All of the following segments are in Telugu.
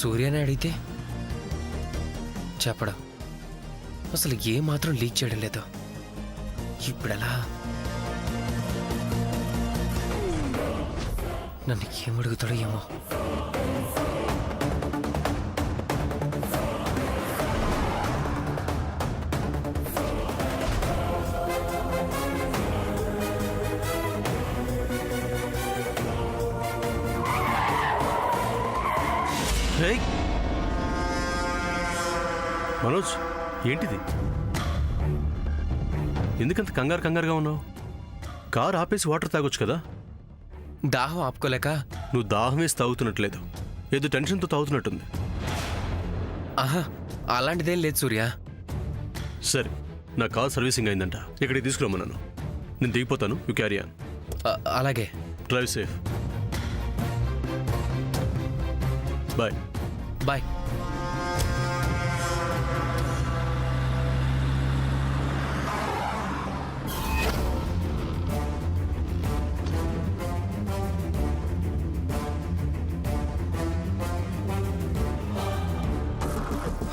సూర్యని అడిగితే చెప్పడం, అసలు ఏమాత్రం లీక్ చేయడం లేదు. ఇప్పుడెలా? నన్ను ఏమడుగుతాడో ఏమో. మనోజ్, ఏంటిది? ఎందుకంత కంగారుగా ఉన్నావు? కారు ఆపేసి వాటర్ తాగొచ్చు కదా. దాహం ఆపుకోలేక. నువ్వు దాహం వేసి తాగుతున్నట్లేదు, ఏదో టెన్షన్తో తాగుతున్నట్టుంది. ఆహా, అలాంటిదేం లేదు సూర్య. సరే, నా కార్ సర్వీసింగ్ అయిందంట, ఇక్కడికి తీసుకురమ్మన్నాను. నేను దిగిపోతాను, యూ క్యారీ ఆన్. అలాగే. Drive safe. బాయ్. బాయ్.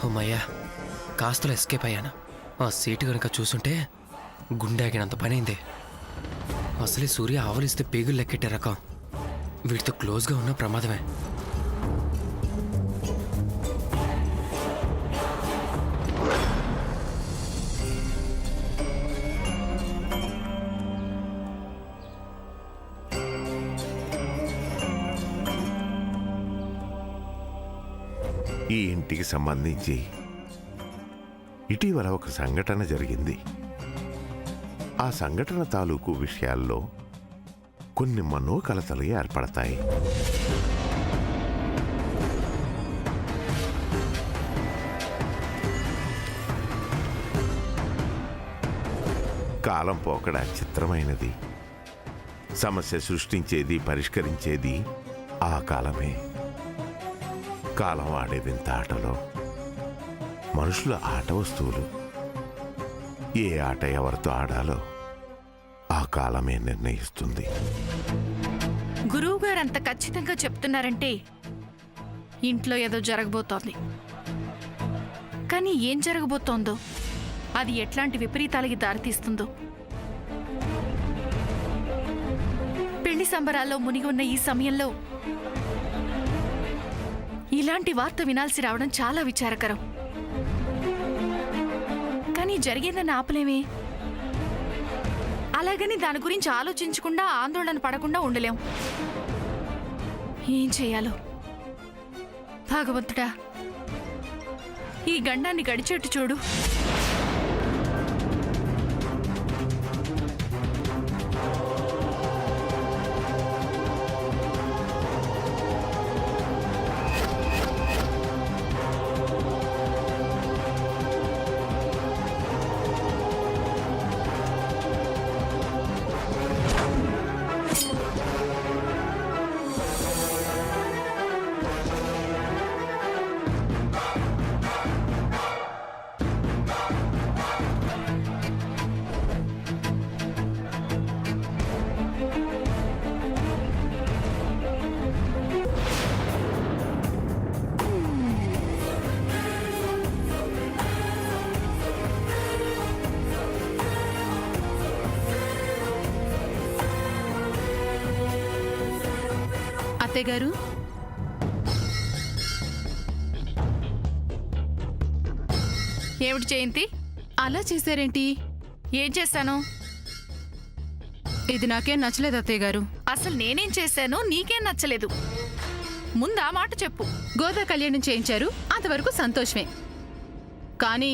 అమ్మయ్యా, కాస్తలో ఎస్కేప్ అయ్యాను. ఆ సీటు కనుక చూసుంటే గుండె ఆగినంత పనైంది. అసలే సూర్య ఆవలిస్తే పేగులు లెక్కెట్టే రకం. వీటితో క్లోజ్గా ఉన్న ప్రమాదమే. ఈ ఇంటికి సంబంధించి ఇటీవల ఒక సంఘటన జరిగింది. ఆ సంఘటన తాలూకు విషయాల్లో కొన్ని మనోకలతలు ఏర్పడతాయి. కాలం పోకడ చిత్రమైనది. సమస్య సృష్టించేది, పరిష్కరించేది ఆ కాలమే. కాలం ఆడే వింత ఆటలో మనుషుల ఆట వస్తువులు. ఏ ఆట ఎవరితో ఆడాలో ఆ కాలమే నిర్ణయిస్తుంది. గురువు గారు అంత ఖచ్చితంగా చెప్తున్నారంటే ఇంట్లో ఏదో జరగబోతోంది. కానీ ఏం జరగబోతోందో, అది ఎట్లాంటి విపరీతాలకి దారితీస్తుందో. పెళ్లి సంబరాల్లో మునిగి ఉన్న ఈ సమయంలో ఇలాంటి వార్త వినాల్సి రావడం చాలా విచారకరం. కానీ జరిగేదని ఆపలేమే. అలాగని దాని గురించి ఆలోచించకుండా, ఆందోళన పడకుండా ఉండలేం. ఏం చేయాలో భగవంతుడా, ఈ గండాన్ని గడిచేట్టు చూడు. అత్తయ్య గారు, ఏమిటి జయంతి అలా చేశారేంటి? ఏం చేశాను? ఇది నాకేం నచ్చలేదు అత్తయ్య గారు. అసలు నేనేం చేశాను నీకేం నచ్చలేదు? ముందు ఆ మాట చెప్పు. గోదా కళ్యాణం చేయించారు, అంతవరకు సంతోషమే. కానీ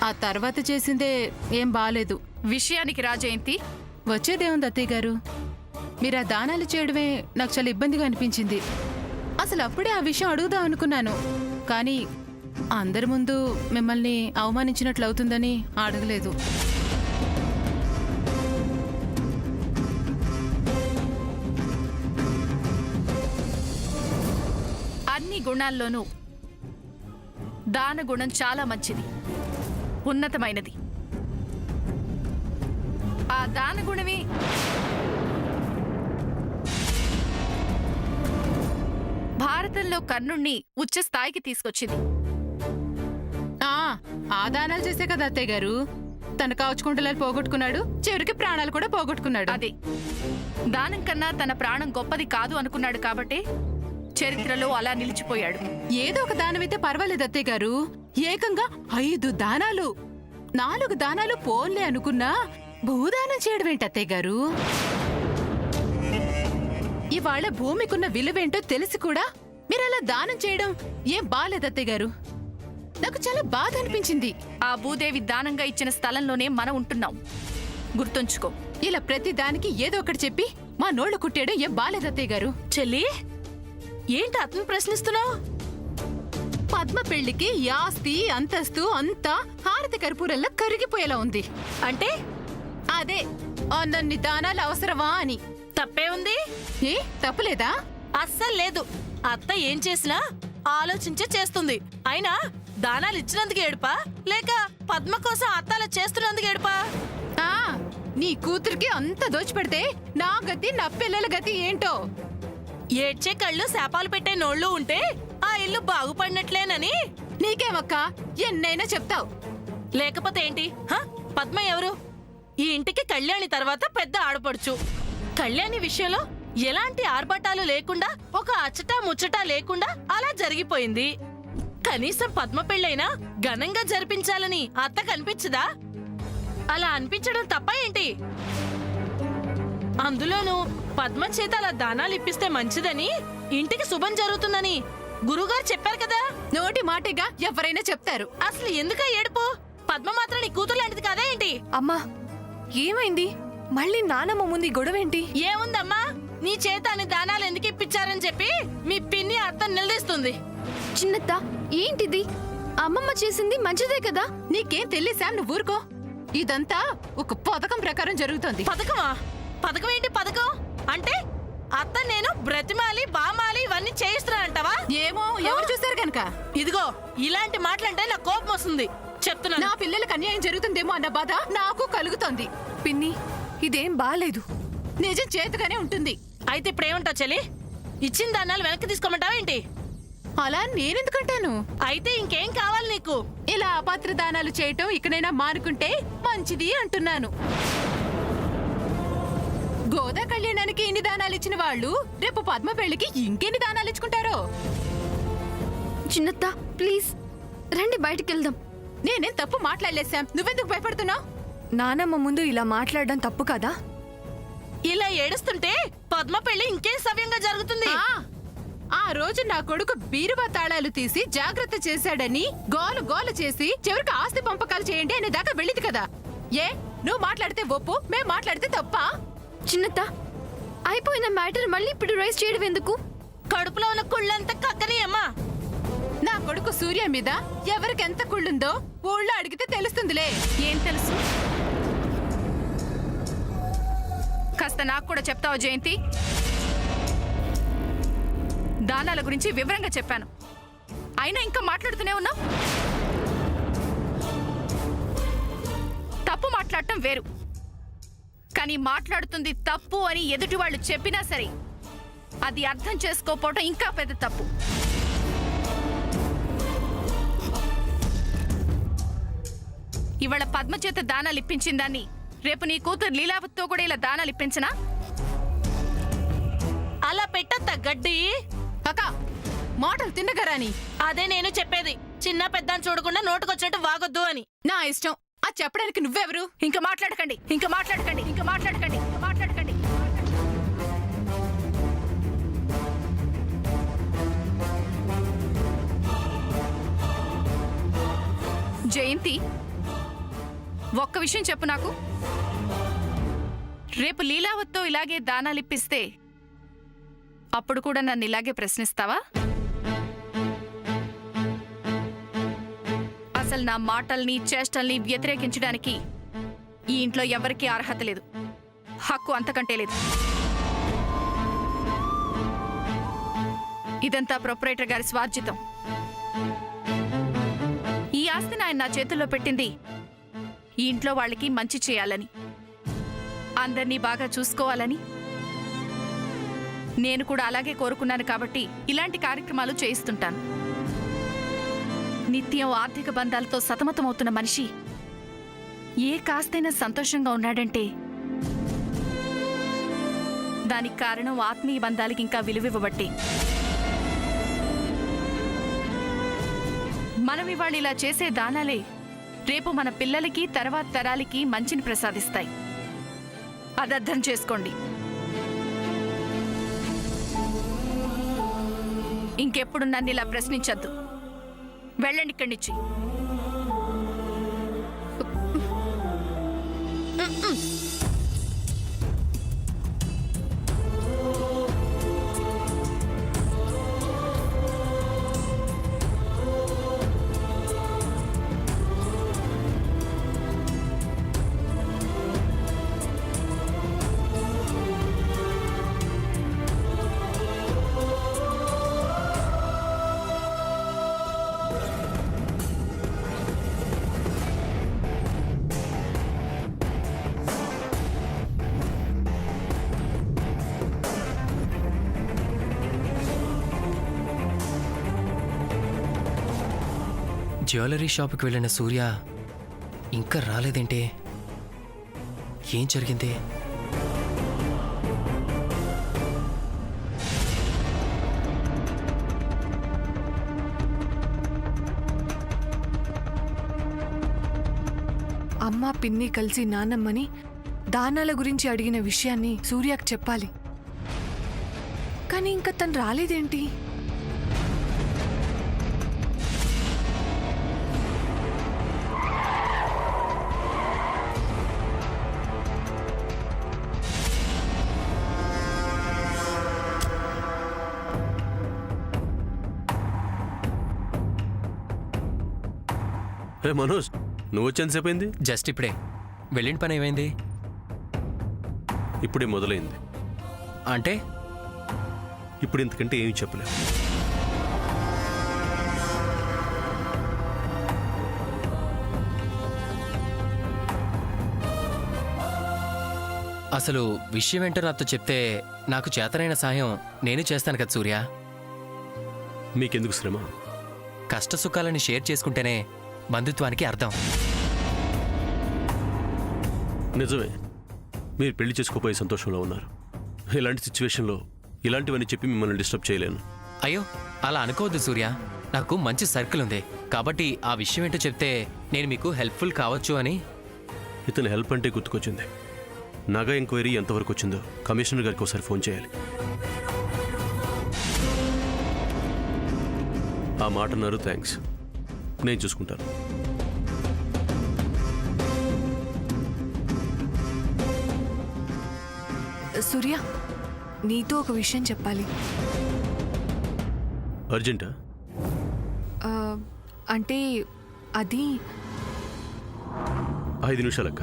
ఆ తర్వాత చేసిందే ఏం బాలేదు. విషయానికి రా జయంతి. వచ్చేదేముంది అత్తయ్య గారు, మీరు ఆ దానాలు చేయడమే నాకు చాలా ఇబ్బందిగా అనిపించింది. అసలు అప్పుడే ఆ విషయం అడుగుదాం అనుకున్నాను, కానీ అందరి ముందు మిమ్మల్ని అవమానించినట్లు అవుతుందని అడగలేదు. అన్ని గుణాల్లోనూ దాన గుణం చాలా మంచిది, ఉన్నతమైనది. ఆ దాన గుణమే భారత భారతంలో కర్ణుణ్ణి ఉచ్చ స్థాయికి తీసుకొచ్చింది. ఆ దానాలు చేసే కదా అత్తయ్య గారు తన కాచుకుంటలు పోగొట్టుకున్నాడు, చివరికి ప్రాణాలు కూడా పోగొట్టుకున్నాడు. అదే దానం కన్నా తన ప్రాణం గొప్పది కాదు అనుకున్నాడు కాబట్టి చరిత్రలో అలా నిలిచిపోయాడు. ఏదో ఒక దానమైతే పర్వాలేదు అత్తయ్య గారు, ఏకంగా 5 దానాలు 4 దానాలు పోన్లే అనుకున్నా భూదానం చేయడం ఏంటి అత్తయ్య గారు? ఇవాళ భూమికున్న విలువేంటో తెలిసి కూడా మీరు అలా దానం చేయడం ఏం బాలేదు అత్తయ్య గారు. నాకు చాలా బాధ అనిపించింది. ఆ భూదేవి దానంగా ఇచ్చిన స్థలంలోనే మనం ఉంటున్నాం, గుర్తుంచుకో. ఇలా ప్రతి దానికి ఏదో ఒకటి చెప్పి మా నోళ్లు కుట్టేయడం ఏం బాలేదు అత్తయ్య గారు. చెల్లి, ఏంటి అతను ప్రశ్నిస్తున్నావు? పద్మ పెళ్లికి ఈ ఆస్తి అంతస్తు అంతా హారతి కర్పూరంలో కరిగిపోయేలా ఉంది. అంటే అదే అన్నన్ని దానాలు అవసరమా అని. తప్పే ఉంది? ఏ తప్పులేదా? అస్సలు లేదు. అత్త ఏం చేసినా ఆలోచించే చేస్తుంది. అయినా దానాలు ఇచ్చినందుకు ఏడుపా, లేక పద్మ కోసం అత్త అలా చేస్తున్నందుకు ఏడుపా? ఆ నీ కూతురికి అంత దోచిపెడితే నా గతి నా పిల్లల గతి ఏంటో. ఏడ్చే కళ్ళు శాపాలు పెట్టే నోళ్ళు ఉంటే ఆ ఇల్లు బాగుపడినట్లేనని. నీకేమక్క ఎన్నైనా చెప్తావు. లేకపోతే ఏంటి? పద్మ ఎవరు? ఈ ఇంటికి కళ్యాణి తర్వాత పెద్ద ఆడపడుచు. కళ్యాణి విషయంలో ఎలాంటి ఆర్భటాలు లేకుండా, ఒక అచ్చటా ముచ్చటా లేకుండా అలా జరిగిపోయింది. కనీసం పద్మ పెళ్ళైనా ఘనంగా జరిపించాలని అత్త కనిపించదా? అలా అనిపించడం తప్ప ఏంటి? అందులోనూ పద్మ చేత అలా దానాలు ఇప్పిస్తే మంచిదని, ఇంటికి శుభం జరుగుతుందని గురుగారు చెప్పారు కదా. నోటి మాటగా ఎవరైనా చెప్తారు. అసలు ఎందుక ఏడుపు? పద్మ మాత్రం నీ కూతురు లాంటిది కదా ఏంటి? అమ్మా, ఏమైంది? మళ్ళీ నానమ్మ ముందు గొడవేంటి? ఏముందమ్మా, నీ చేత అని దానాలు ఎందుకు ఇప్పించారని చెప్పి మీ పిన్ని అత్త నిలదీస్తుంది. చిన్నత్త, ఏంటిది? అమ్మమ్మ చేసింది మంచిదే కదా. నీకేం తెలియసా? నువ్వు ఊరుకో. ఇదంతా ఒక పథకం ప్రకారం జరుగుతోంది. పథకమా? పథకం ఏంటి పథకం? అంటే అత్త నేను బ్రతిమాలి బామాలి ఇవన్నీ చేయిస్తున్నానంటావా? ఏమో, ఎవరు చూసారు గనక. ఇదిగో, ఇలాంటి మాటలంటే నా కోపం వస్తుంది చెప్తున్నా. నా పిల్లలకు అన్యాయం జరుగుతుందేమో అన్న బాధ నాకు కలుగుతోంది. పిన్ని, ఇదేం బాలేదు. నిజం చేతగానే ఉంటుంది. అయితే ఇప్పుడేమంటావు చెల్లి? ఇచ్చిన దానాలు వెనక్కి తీసుకోమంటావా ఏంటి? అలా నేనెందుకంటాను? అయితే ఇంకేం కావాలి నీకు? ఇలా అపాత్ర దానాలు చేయటం ఇకనైనా మానుకుంటే మంచిది అంటున్నాను. గోదా కళ్యాణానికి ఇన్ని దానాలు ఇచ్చిన వాళ్ళు రేపు పద్మ పెళ్లికి ఇంకెన్ని దానాలు ఇచ్చుకుంటారో. చిన్నత్త, ప్లీజ్ రండి, బయటికి వెళ్దాం. నేనేం తప్పు మాట్లాడలేసాం, నువ్వెందుకు భయపడుతున్నావు? నానమ్మ ముందు ఇలా మాట్లాడడం తప్పు కదా. ఇలా ఏడుస్తుంటే పద్మ పెళ్లి ఇంకేం సవ్యంగా జరుగుతుంది. ఆ రోజు నా కొడుకు బీరువా తాళాలు తీసి జాగ్రత్త చేశాడని గోలు గోలు చేసి చివరికి ఆస్తి పంపకాలు చేయండి అనే దాకా వెళ్ళింది కదా. ఏ నువ్వు మాట్లాడితే ఒప్పు, మేం మాట్లాడితే తప్పా? చిన్నత్త, అయిపోయిన మ్యాటర్ మళ్ళీ ఇప్పుడు రైస్ చేయడం ఎందుకు? కడుపులో ఉన్న కుళ్ళంతా కక్కని అమ్మా. నా కొడుకు సూర్య మీద ఎవరికెంత కుళ్ళుందో ఊళ్ళో అడిగితే తెలుస్తుందిలే. ఏం తెలుసు? కాస్త నాకు కూడా చెప్తావా జయంతి? దానాల గురించి వివరంగా చెప్పాను, అయినా ఇంకా మాట్లాడుతూనే ఉన్నావు. తప్పు మాట్లాడటం వేరు, కానీ మాట్లాడుతుంది తప్పు అని ఎదుటి వాళ్ళు చెప్పినా సరే అది అర్థం చేసుకోపోవటం ఇంకా పెద్ద తప్పు. ఇవాళ పద్మ చేత దానాలు ఇప్పించిందాన్ని రేపు నీ కూతురు లీలావతితో కూడా ఇలా దానాలు ఇప్పించనా? అలా పెట్టత్త గడ్డి. అక్క మాటలు తిన్నగరాని. అదే నేను చెప్పేది, చిన్న పెద్ద చూడకుండా నోటుకొచ్చినట్టు వాగొద్దు అని. నా ఇష్టం. అది చెప్పడానికి నువ్వెవరు? ఇంకా మాట్లాడకండి, ఇంకా మాట్లాడకండి, ఇంకా మాట్లాడకండి, ఇంకా మాట్లాడకండి. జయంతి, ఒక్క విషయం చెప్పు నాకు. రేపు లీలావతితో ఇలాగే దానాలిప్పిస్తే అప్పుడు కూడా నన్ను ఇలాగే ప్రశ్నిస్తావా? అసలు నా మాటల్ని చేష్టల్ని వ్యతిరేకించడానికి ఈ ఇంట్లో ఎవరికీ అర్హత లేదు, హక్కు అంతకంటే లేదు. ఇదంతా ప్రొపరేటర్ గారి స్వార్జితం. ఈ ఆస్తిని ఆయన నా చేతుల్లో పెట్టింది ఈ ఇంట్లో వాళ్ళకి మంచి చేయాలని, అందర్నీ బాగా చూసుకోవాలని. నేను కూడా అలాగే కోరుకున్నాను కాబట్టి ఇలాంటి కార్యక్రమాలు చేయిస్తుంటాను. నిత్యం ఆర్థిక బంధాలతో సతమతమవుతున్న మనిషి ఏ కాస్తైనా సంతోషంగా ఉన్నాడంటే దానికి కారణం ఆత్మీయ బంధాలకి ఇంకా విలువివ్వబట్టి. మనం ఇవాళ ఇలా చేసే దానాలే రేపు మన పిల్లలకి తర్వాత తరాలకి మంచిని ప్రసాదిస్తాయి. అది అర్థం చేసుకోండి. ఇంకెప్పుడు నన్ను ఇలా ప్రశ్నించద్దు. వెళ్ళండి ఇక్కడి నుంచి. జ్యువెలరీ షాప్కి వెళ్ళిన సూర్య ఇంకా రాలేదేంటి? ఏం జరిగింది? అమ్మ పిన్ని కలిసి నాన్నమ్మని దానాల గురించి అడిగిన విషయాన్ని సూర్యకు చెప్పాలి. కానీ ఇంకా తను రాలేదేంటి? రే మనోజ్, నువ్వు వచ్చేంతసేపు అయింది? జస్ట్ ఇప్పుడే. వెళ్ళిన పని ఏమైంది? ఇప్పుడే మొదలైంది. అంటే ఇప్పుడు ఇంతకంటే ఏమీ చెప్పలేదు. అసలు విషయం ఏంటో నాతో చెప్తే నాకు చేతనైన సహాయం నేను చేస్తాను కదా సూర్య. మీకెందుకు శ్రమ? కష్ట సుఖాలని షేర్ చేసుకుంటేనే బంధుత్వానికి అర్థం. నిజమే, మీరు పెళ్లి చేసుకోపోయే సంతోషంలో ఉన్నారు. ఇలాంటి సిచ్యువేషన్లో ఇలాంటివన్నీ చెప్పి మిమ్మల్ని డిస్టర్బ్ చేయలేను. అయ్యో అలా అనుకోవద్దు సూర్య. నాకు మంచి సర్కిల్ ఉంది కాబట్టి ఆ విషయం ఏంటో చెప్తే నేను మీకు హెల్ప్ఫుల్ కావచ్చు అని. ఇతను హెల్ప్ అంటే గుర్తుకొచ్చింది. నగా ఎంక్వైరీ ఎంతవరకు వచ్చిందో కమిషనర్ గారికి ఒకసారి ఫోన్ చేయాలి. ఆ మాట అన్నారు, థ్యాంక్స్. నేను చూసుకుంటాను. సూర్య, నీతో ఒక విషయం చెప్పాలి. అర్జెంటా? అంటే అది 5 నిమిషాలక్క.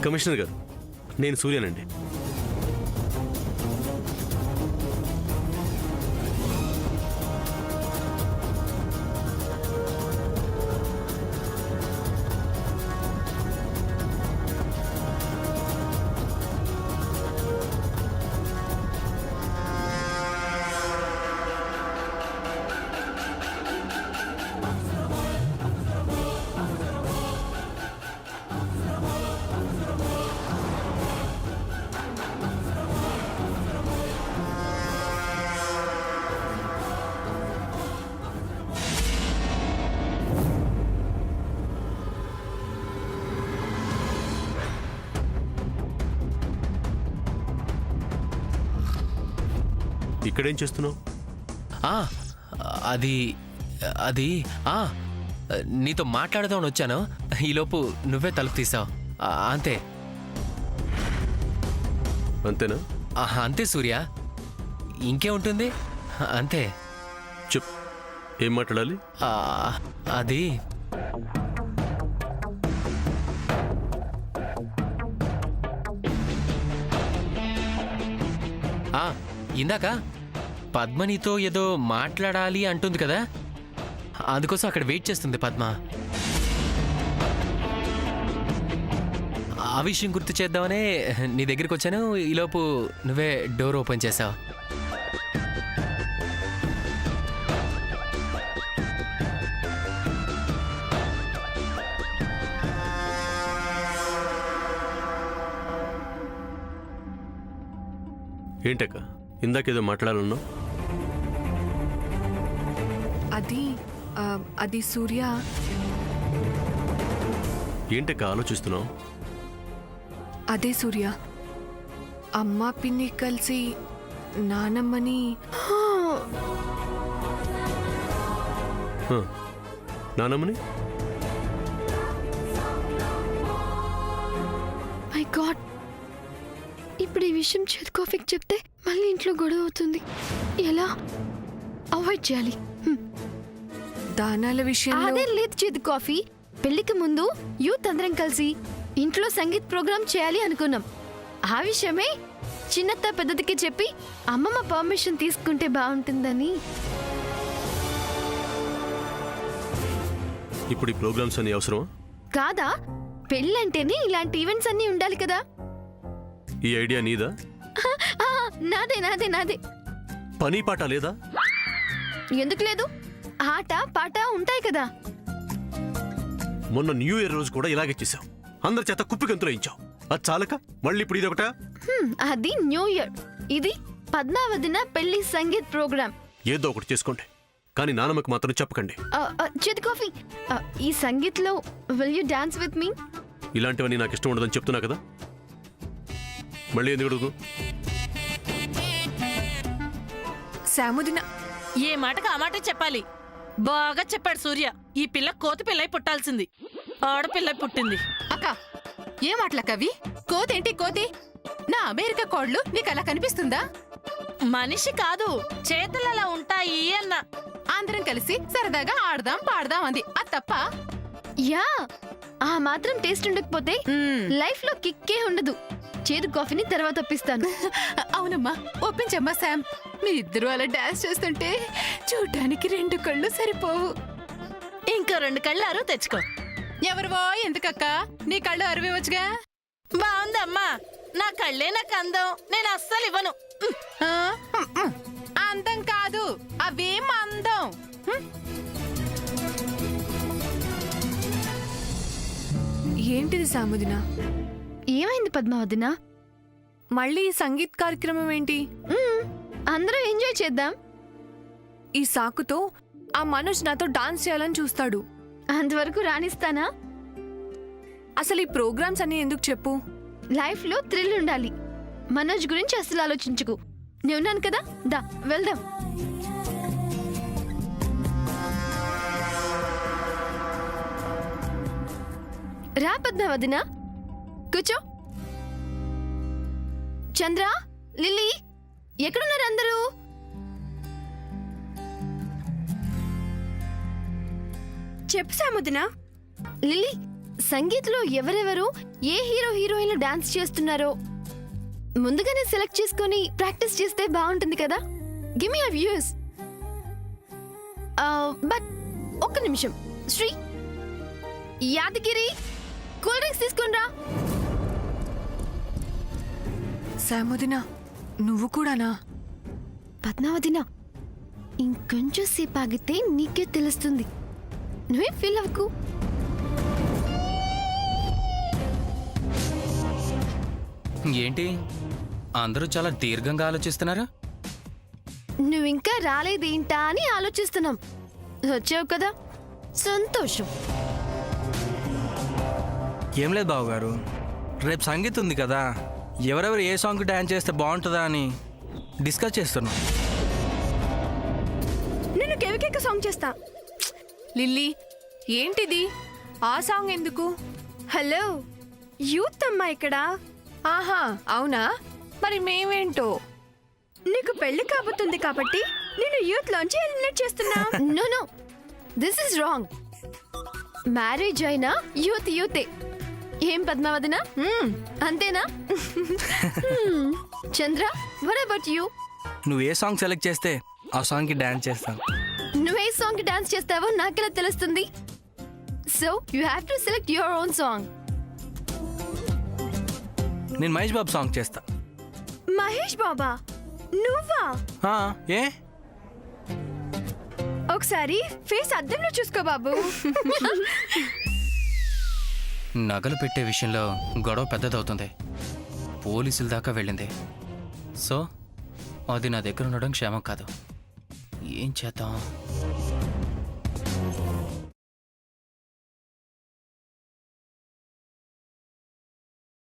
కమిషనర్ గారు, నేను సూర్యనండి. ఇక్కడేం చేస్తున్నావు? అది అది నీతో మాట్లాడదామని వచ్చాను, ఈలోపు నువ్వే తలుపు తీసావు. అంతే. అంతేనా? అంతే సూర్య, ఇంకే ఉంటుంది. అంతే. చెప్, ఏం మాట్లాడాలి? అది ఇందాక పద్మనితో ఏదో మాట్లాడాలి అంటుంది కదా, అందుకోసం అక్కడ వెయిట్ చేస్తుంది పద్మ. ఆ విషయం గుర్తు చేద్దామనే నీ దగ్గరికి వచ్చాను, ఈలోపు నువ్వే డోర్ ఓపెన్ చేసావు. ఏంటక్క, ఇందాకేదో మాట్లాడాలన్నావు? అది సూర్య. ఏంటక్క ఆలోచిస్తున్నావు? అదే సూర్య, అమ్మ పిన్ని కలిసి నానమ్మని నానమ్మని? మై గాడ్, ఇప్పుడు ఈ విషయం చేదు కాఫీకి చెప్తే మళ్ళీ ఇంట్లో గొడవ అవుతుంది. ఎలా అవాయిడ్ చేయాలి? దానాల విషయంలో అదే లేదు చేదు కాఫీ. పెళ్లికి ముందు యూత్ అందరం కలిసి ఇంట్లో సంగీత్ ప్రోగ్రామ్ చేయాలి అనుకున్నాం. ఆ విషయమే చిన్నత్త పెద్దదికి చెప్పి అమ్మమ్మ పర్మిషన్ తీసుకుంటే బాగుంటుందని. ఇప్పుడు ఈ ప్రోగ్రామ్స్ అన్ని అవసరమా? కాదా, పెళ్ళంటేనే ఇలాంటి ఈవెంట్స్ అన్నీ ఉండాలి కదా. ఈ ఐడియా నీదా? ఆ, నాదే నాదే నాదే. పని పాట లేదా? ఎందుకు లేదు, ఆట పాట ఉంటాయి కదా. మొన్న న్యూ ఇయర్ రోజు కూడా ఇలాగే చేసావు, అందరి చేత కుప్పి గంతులు వేయించావు. అది చాలక మళ్ళీ ఇప్పుడు ఇది ఒకటా? అది న్యూ ఇయర్, ఇది పద్మావతిన పెళ్లి సంగీత్ ప్రోగ్రామ్. ఏదో ఒకటి చేసుకోండి, కానీ నానమ్మకి మాత్రం చెప్పకండి. చేతి కాఫీ, ఈ సంగీత్ లో will you dance with me? ఇలాంటివన్నీ నాకు ఇష్టం ఉండదని చెప్తున్నా కదా, మళ్ళీ ఎందుకు అడుగు? శాముదిన ఏ మాటకు ఆ మాట చెప్పాలి. బాగా చెప్పాడు సూర్య. ఈ పిల్ల కోతి పిల్ల పుట్టాల్సింది, ఆడపిల్ల పుట్టింది. అక్క, ఏ మాటలకవి? కోతేంటి కోతి? నా అమెరికా కోడ్లు నీకు అలా కనిపిస్తుందా? మనిషి కాదు, చేతులు అలా ఉంటాయి అన్న. అందరం కలిసి సరదాగా ఆడదాం పాడదాం అంది, అది తప్ప? యా, ఆ మాత్రం టేస్ట్ ఉండకపోతే లైఫ్ లో కిక్కే ఉండదు. చేదు కాఫీని తర్వాత ఒప్పిస్తాను. అవునమ్మా, ఒప్పించమ్మా శామ్. మీరిద్దరూ అలా డాన్స్ చేస్తుంటే చూడటానికి 2 కళ్ళు సరిపోవు. ఇంకో 2 కళ్ళు అరువు తెచ్చుకో. ఎవరివో ఎందుకక్క, నీ కళ్ళు అరివేవచ్చుగా. బాగుందమ్మా, నా కళ్ళే నాకు అందం, నేను అస్సలు ఇవ్వను. ఆ, అందం కాదు, అవేం అందం. ఏంటిది శాముదిన? ఏమైంది పద్మావతిన? మళ్ళీ ఈ సంగీత్ కార్యక్రమం ఏంటి? అందరం ఎంజాయ్ చేద్దాం. ఈ సాకుతో ఆ మనోజ్ నాతో డాన్స్ చేయాలని చూస్తాడు. అంతవరకు రాణిస్తానా? అసలు ఈ ప్రోగ్రామ్స్ అన్ని ఎందుకు చెప్పు? లైఫ్ లో థ్రిల్ ఉండాలి. మనోజ్ గురించి అసలు ఆలోచించుకు. నేనున్నాను కదా, దా వెళ్దాం. రా పద్మావతిన, కూర్చో. చంద్ర, లిల్లీ, ఎక్కడున్నారు అందరూ? చెప్పు సాముదిన. లిల్లీ, సంగీత్లో ఎవరెవరు ఏ హీరో హీరోయిన్లు డాన్స్ చేస్తున్నారో ముందుగానే సెలెక్ట్ చేసుకొని ప్రాక్టీస్ చేస్తే బాగుంటుంది కదా. Give me your views. But ఒక్క నిమిషం, శ్రీ, యాదగిరి, కూల్ డ్రింక్స్ తీసుకునిరా. శాముదిన, నువ్వు కూడానా? పద్మావతిన, ఇంకొంచెం సేపు ఆగితే నీకే తెలుస్తుంది. నువ్వే ఫీల్ అవ్వకు. ఏంటి అందరూ చాలా దీర్ఘంగా ఆలోచిస్తున్నారు? నువ్వింకా రాలేదేంటా అని ఆలోచిస్తున్నాం. వచ్చావు కదా, సంతోషం. ఏం లేదు బావగారు, రేపు సంగీత్ ఉంది కదా, ఎవరెవరు ఏ సాంగ్ డాన్స్ చేస్తే బాగుంటుందా అని డిస్కస్ చేస్తున్నాం. నేను కేవికేక సాంగ్ చేస్తా. లిల్లీ, ఏంటిది ఆ సాంగ్ ఎందుకు? హలో, యూత్ అమ్మా ఇక్కడ. ఆహా అవునా, మరి మేమేంటో. నీకు పెళ్లి కాబోతుంది కాబట్టి నేను యూత్ లోంచి ఎలిమినేట్ చేస్తున్నా. No no, this is wrong. Marriage అయినా యూత్ యూతే. ఏం పద్మావదన, అంతేనా? Chandra, what about you? నువ్వు ఏ సాంగ్ సెలెక్ట్ చేస్తే ఆ సాంగ్కి డ్యాన్స్ చేస్తాను. నువ్వు ఏ సాంగ్ కి డాన్స్ చేస్తావో నాకెలా తెలుస్తుంది? So you have to select your own song. నేను మహేష్ బాబు సాంగ్ చేస్తా. మహేష్ బాబా, నువ్వా? ఆ, ఏ ఒకసారి ఫేస్ అద్దంలో చూసుకో బాబు. నగలు పెట్టే విషయంలో గొడవ పెద్దదవుతుంది, పోలీసుల దాకా వెళ్ళింది. సో అది నా దగ్గర ఉండడం క్షేమం కాదు. ఏం చేద్దాం?